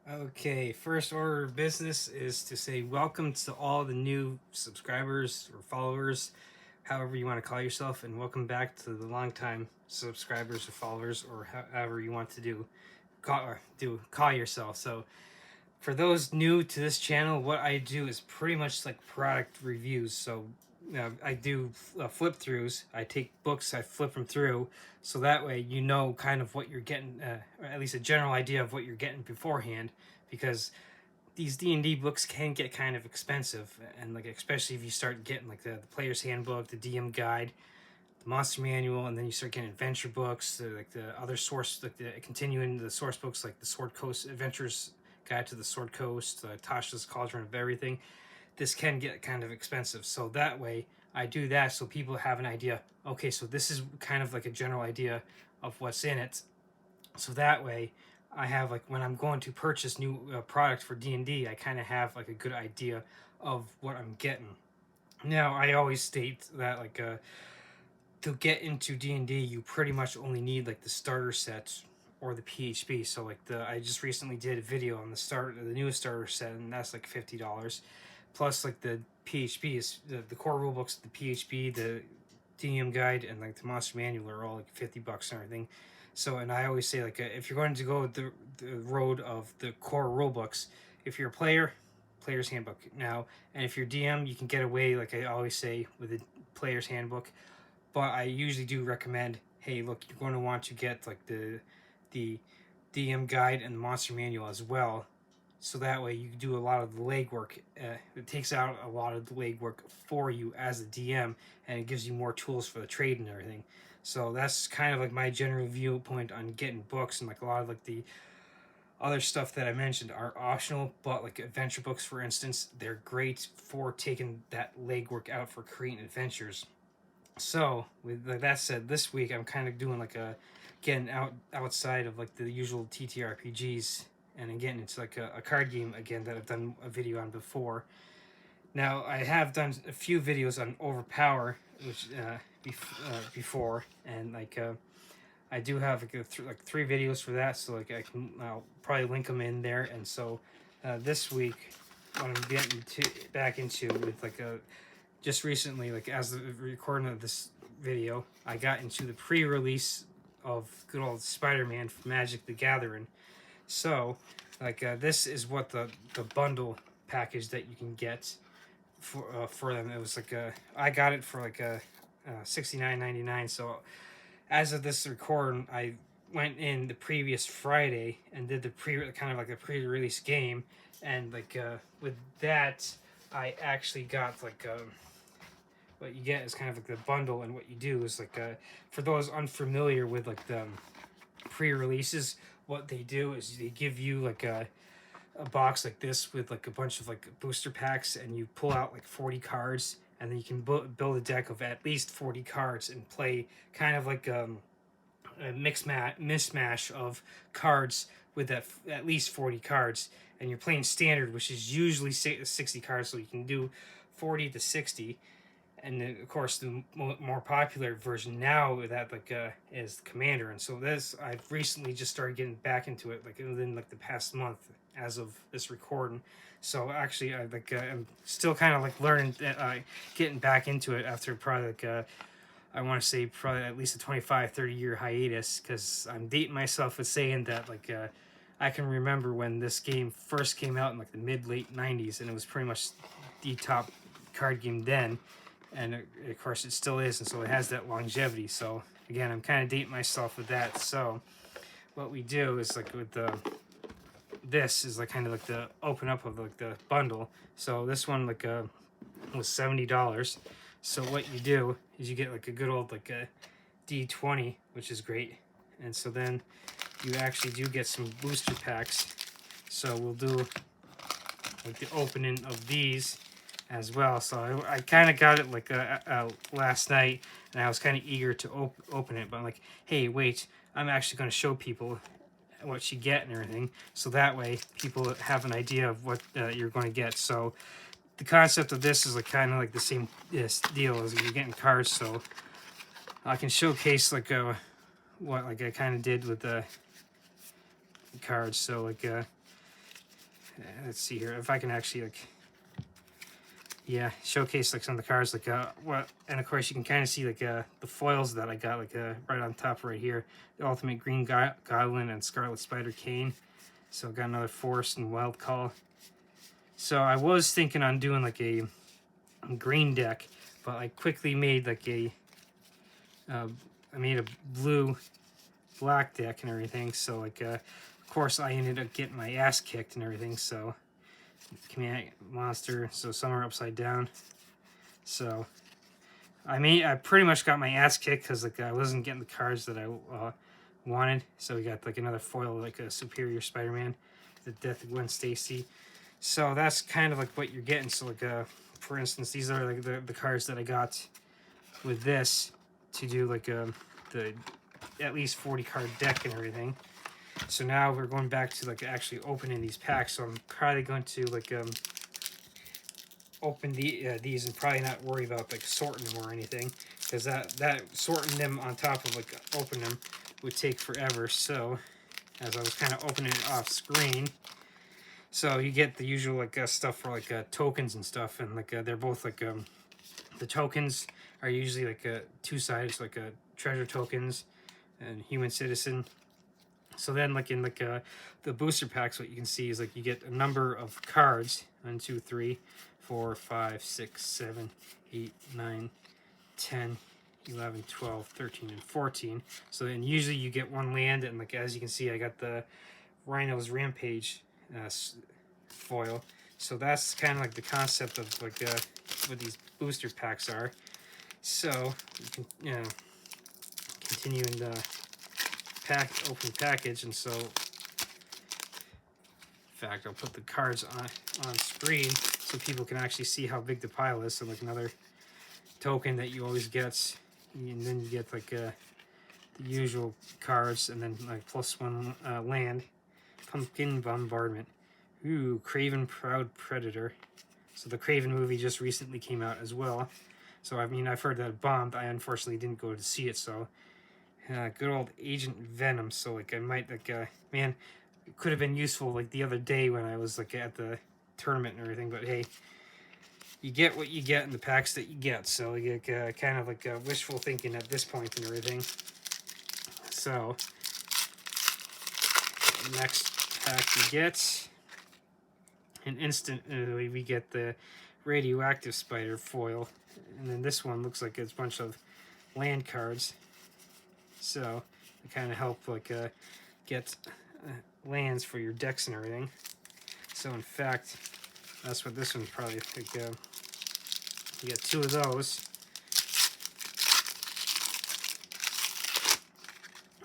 Okay, first order of business is to say welcome to all the new subscribers or followers, however you want to call yourself, and welcome back to the longtime subscribers or followers, or however you want to call yourself. So, for those new to this channel, what I do is pretty much like product reviews. So, I do flip throughs. I take books, I flip them through, so that way you know kind of what you're getting, or at least a general idea of what you're getting beforehand, because these D&D books can get kind of expensive, and like especially if you start getting like the player's handbook, the DM guide, the monster manual, and then you start getting adventure books, like the other source, like the continuing the source books, like the Sword Coast Adventures Guide to the Sword Coast, Tasha's Cauldron of Everything. This can get kind of expensive, so that way I do that so people have an idea. Okay, so this is kind of like a general idea of what's in it, so that way I have like when I'm going to purchase new product for D&D, I kind of have like a good idea of what I'm getting. Now I always state that to get into D&D, you pretty much only need like the starter set or the PHB. So like I just recently did a video on the newest starter set, and that's like $50. Plus like the PHB is the core rulebooks, the PHB, the DM guide, and like the monster manual are all like $50 and everything. So, and I always say like if you're going to go the road of the core rulebooks, if you're a player, player's handbook now, and if you're DM, you can get away like I always say with the player's handbook. But I usually do recommend, hey, look, you're going to want to get like the DM guide and the monster manual as well, so that way you can do a lot of the legwork. It takes out a lot of the legwork for you as a DM, and it gives you more tools for the trade and everything. So that's kind of like my general viewpoint on getting books, and like a lot of like the other stuff that I mentioned are optional, but like adventure books, for instance, they're great for taking that legwork out for creating adventures. So with that said, this week I'm kind of doing like a getting outside of like the usual TTRPGs, and getting into like a card game again that I've done a video on before. Now I have done a few videos on Overpower, which before, and I do have like three videos for that. So like I'll probably link them in there. And so this week, what I'm getting back into with like a just recently, like as the recording of this video, I got into the pre-release of good old Spider-Man from Magic the Gathering. So, this is what the bundle package that you can get for them. It was like I got it for like a $69.99. So as of this recording, I went in the previous Friday and did the kind of like a pre-release game, and with that, I actually got what you get is kind of like the bundle, and what you do is for those unfamiliar with like the pre-releases, what they do is they give you like a box like this with like a bunch of like booster packs, and you pull out like 40 cards, and then you can build a deck of at least 40 cards and play kind of like a mismatch of cards with at least 40 cards, and you're playing standard, which is usually 60 cards, so you can do 40 to 60. And then, of course, the more popular version now that is Commander. And so this I've recently just started getting back into it, like within like the past month as of this recording. So actually, I'm still kind of like learning, getting back into it after probably I want to say probably at least a 25-30 year hiatus, because I'm dating myself with saying that I can remember when this game first came out in like the mid late 90s, and it was pretty much the top card game then, and of course it still is, and so it has that longevity. So again, I'm kind of dating myself with that. So what we do is like with the this is like kind of like the open up of like the bundle. So this one was $70. So what you do is you get like a good old like a D20, which is great. And so then you actually do get some booster packs. So we'll do like the opening of these as well. So I kind of got it like last night, and I was kind of eager to open it, but I'm like, hey, wait, I'm actually going to show people what you get and everything, so that way people have an idea of what you're going to get. So the concept of this is like kind of like the same deal as you're getting cards. So I can showcase what like I kind of did with the cards. So let's see here if I can actually like, yeah, showcase like some of the cards, like what, and of course you can kind of see like the foils that I got, like right on top right here, the Ultimate Green Goblin and Scarlet Spider Kane. So got another Forest and Wild Call. So I was thinking on doing like a green deck, but I quickly made like I made a blue black deck and everything. So like of course I ended up getting my ass kicked and everything. So command monster, so some are upside down. So I pretty much got my ass kicked because like I wasn't getting the cards that I wanted. So we got like another foil, like a Superior Spider-Man, the Death of Gwen Stacy. So that's kind of like what you're getting. So like for instance, these are like the cards that I got with this to do like the at least 40 card deck and everything. So now we're going back to like actually opening these packs. So I'm probably going to like open these and probably not worry about like sorting them or anything, because that sorting them on top of like opening them would take forever. So as I was kind of opening it off screen, so you get the usual like stuff for like tokens and stuff, and like they're both like the tokens are usually like two sides, like treasure tokens and human citizen. So then like in like the booster packs, what you can see is like you get a number of cards, 1 2 3 4 5 6 7 8 9 10 11 12 13 and 14. So then usually you get one land, and like as you can see I got the Rhino's Rampage foil. So that's kind of like the concept of like what these booster packs are. So you can continue in the open package, and so in fact I'll put the cards on screen so people can actually see how big the pile is. So like another token that you always get, and then you get like the usual cards, and then like +1 land. Pumpkin Bombardment. Ooh, Kraven Proud Predator. So the Kraven movie just recently came out as well. So I mean, I've heard that it bombed. I unfortunately didn't go to see it. So good old Agent Venom. So like I might like man, it could have been useful like the other day when I was like at the tournament and everything. But hey, you get what you get in the packs that you get. So you get kind of like wishful thinking at this point and everything. So next pack you get, and instantly we get the Radioactive Spider foil, and then this one looks like it's a bunch of land cards. So it kind of help like get lands for your decks and everything. So in fact, that's what this one's probably like. You get 2 of those.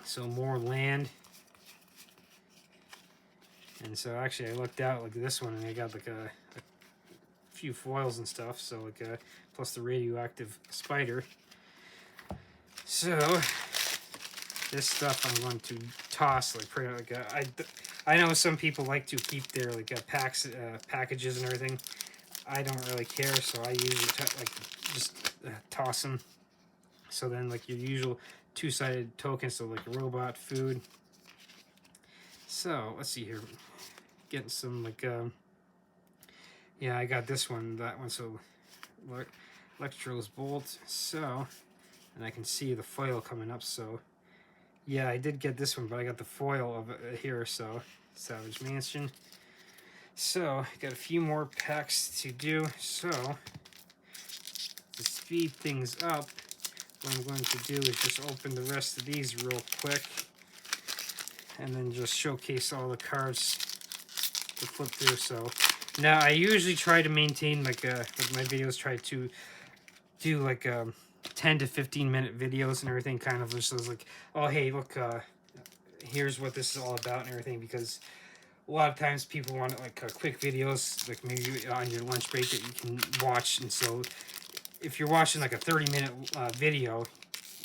So more land. And so actually I looked out like this one, and I got like a few foils and stuff. So like plus the Radioactive Spider. So this stuff I'm going to toss like pretty like I know some people like to keep their like packages and everything. I don't really care, so I usually like just toss them. So then like your usual 2-sided tokens, so like a robot, food. So let's see here, getting some like yeah, I got this one, that one. So Electro's Bolt. So, and I can see the foil coming up. So yeah, I did get this one, but I got the foil of it here. So Savage Mansion. So got a few more packs to do. So to speed things up, what I'm going to do is just open the rest of these real quick, and then just showcase all the cards to flip through. So now I usually try to maintain like my videos, try to do like 10 to 15 minute videos and everything, kind of just as like, oh hey, look, here's what this is all about and everything, because a lot of times people want like quick videos, like maybe on your lunch break that you can watch. And so if you're watching like a 30-minute video,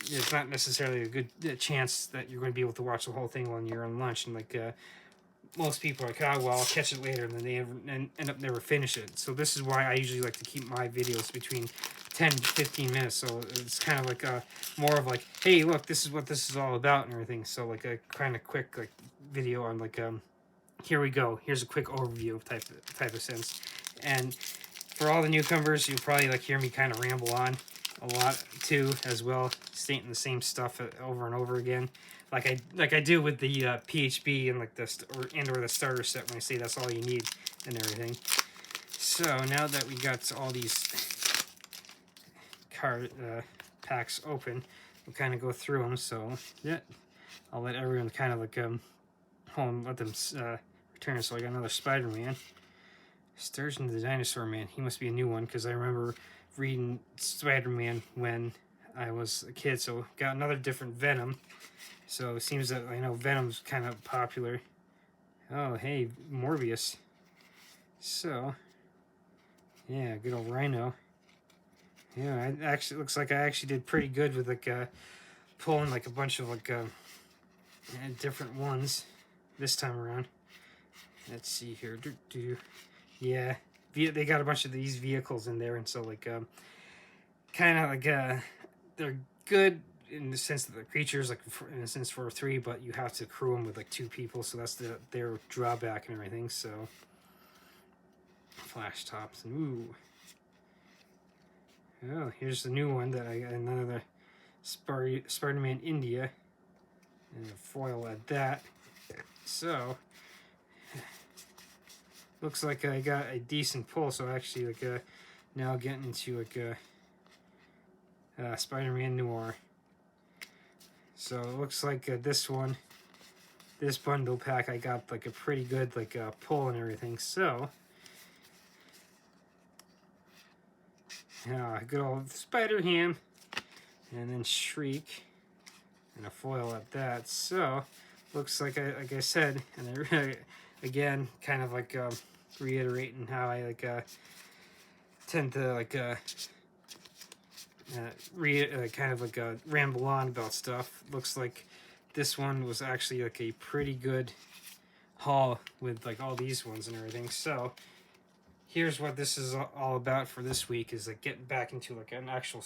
it's not necessarily a good chance that you're going to be able to watch the whole thing when you're on lunch. And like most people are like, oh well, I'll catch it later, and then they end up never finish it. So this is why I usually like to keep my videos between 10 to 15 minutes. So it's kind of like more of like, hey look, this is what this is all about and everything. So like a kind of quick like video on like here we go. Here's a quick overview type of sense. And for all the newcomers, you'll probably like hear me kind of ramble on a lot too, as well, stating the same stuff over and over again, like I do with the PHB and like or the starter set when I say that's all you need and everything. So now that we got all these card packs open, we'll kind of go through them. So yeah, I'll let everyone kind of like let them return. So I got another Spider-Man. Sturgeon the Dinosaur Man. He must be a new one because I remember reading Spider-Man when I was a kid. So got another different Venom. So it seems that I know Venom's kind of popular. Oh, hey, Morbius. So, yeah, good old Rhino. Yeah, it actually looks like I actually did pretty good with like pulling like a bunch of like different ones this time around. Let's see here. Yeah, they got a bunch of these vehicles in there, and so like kind of like they're good in the sense that the creatures like in a sense for 3, but you have to crew them with like 2 people, so that's their drawback and everything. So flash tops. Ooh. Oh, here's the new one that I got, another Spider-Man India, and a foil at that. So looks like I got a decent pull. So actually, like now getting into like Spider-Man Noir. So it looks like this bundle pack, I got like a pretty good like pull and everything. So good old Spider-Ham, and then Shriek, and a foil at that. So looks like like I said, and I again kind of like reiterating how I like tend to like kind of like ramble on about stuff. Looks like this one was actually like a pretty good haul with like all these ones and everything. So here's what this is all about for this week, is like getting back into like an actual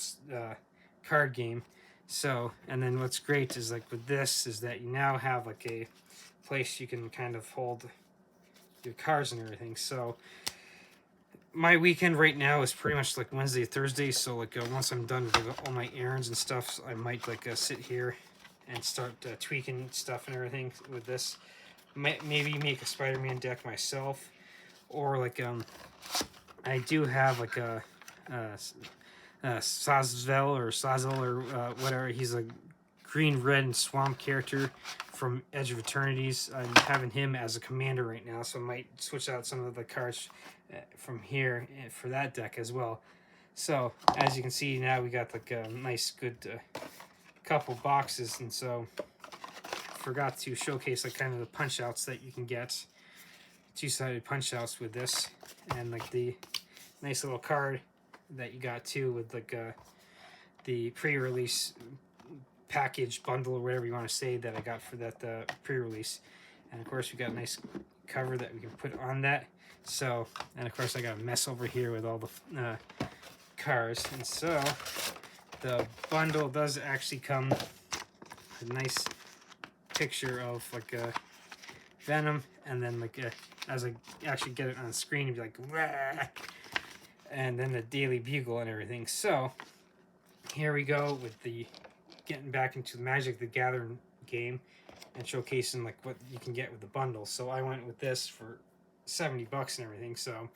card game. So, and then what's great is like with this is that you now have like a place you can kind of hold your cards and everything. So my weekend right now is pretty much like Wednesday, Thursday. So like once I'm done with like, all my errands and stuff, I might like sit here and start tweaking stuff and everything with this. Maybe make a Spider-Man deck myself, or like I do have like a Sazvel or Sazel or whatever. He's a green, red, and swamp character from Edge of Eternities. I'm having him as a commander right now, so I might switch out some of the cards from here for that deck as well. So as you can see now, we got like a nice, good couple boxes, and so forgot to showcase like kind of the punch outs that you can get. 2-sided punch outs with this, and like the nice little card that you got too with like the pre-release package bundle or whatever you want to say that I got for that pre-release. And of course we got a nice cover that we can put on that. So, and of course I got a mess over here with all the cards. And so the bundle does actually come a nice picture of like a Venom, and then like as I actually get it on the screen, it'd be like, wah! And then the Daily Bugle and everything. So here we go with the getting back into the Magic the Gathering game and showcasing like what you can get with the bundle. So I went with this for $70 and everything. So,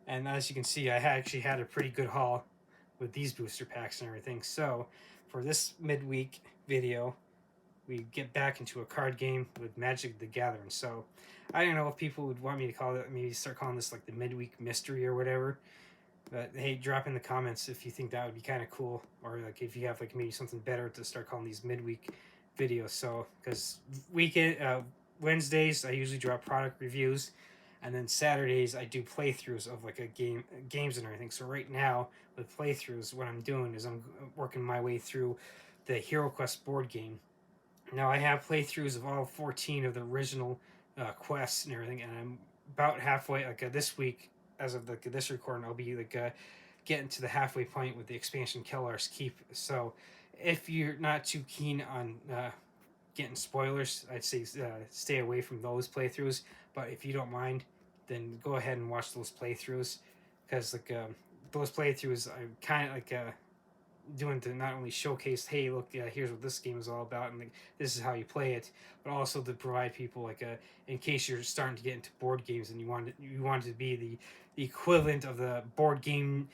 and as you can see, I actually had a pretty good haul with these booster packs and everything. So for this midweek video, we get back into a card game with Magic the Gathering. So I don't know if people would want me to call it, maybe start calling this like the midweek mystery or whatever. But hey, drop in the comments if you think that would be kind of cool, or like if you have like maybe something better to start calling these midweek videos. So because Wednesdays I usually drop product reviews, and then Saturdays I do playthroughs of like games and everything. So right now with playthroughs, what I'm doing is I'm working my way through the Hero Quest board game. Now I have playthroughs of all 14 of the original quests and everything, and I'm about halfway. Like this week, as of this recording, I'll be like getting to the halfway point with the expansion Kellar's Keep. So if you're not too keen on getting spoilers, I'd say stay away from those playthroughs. But if you don't mind, then go ahead and watch those playthroughs, because like those playthroughs I kind of like doing to not only showcase, hey, look, here's what this game is all about, and like, this is how you play it, but also to provide people like a, in case you're starting to get into board games and you want it to be the equivalent of the board game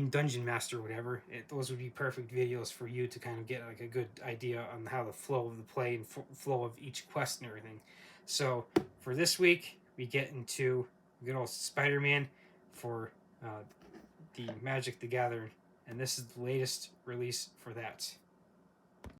dungeon master or whatever. Those would be perfect videos for you to kind of get like a good idea on how the flow of the play and flow of each quest and everything. So for this week, we get into good old Spider-Man for the Magic the Gathering, and this is the latest release for that.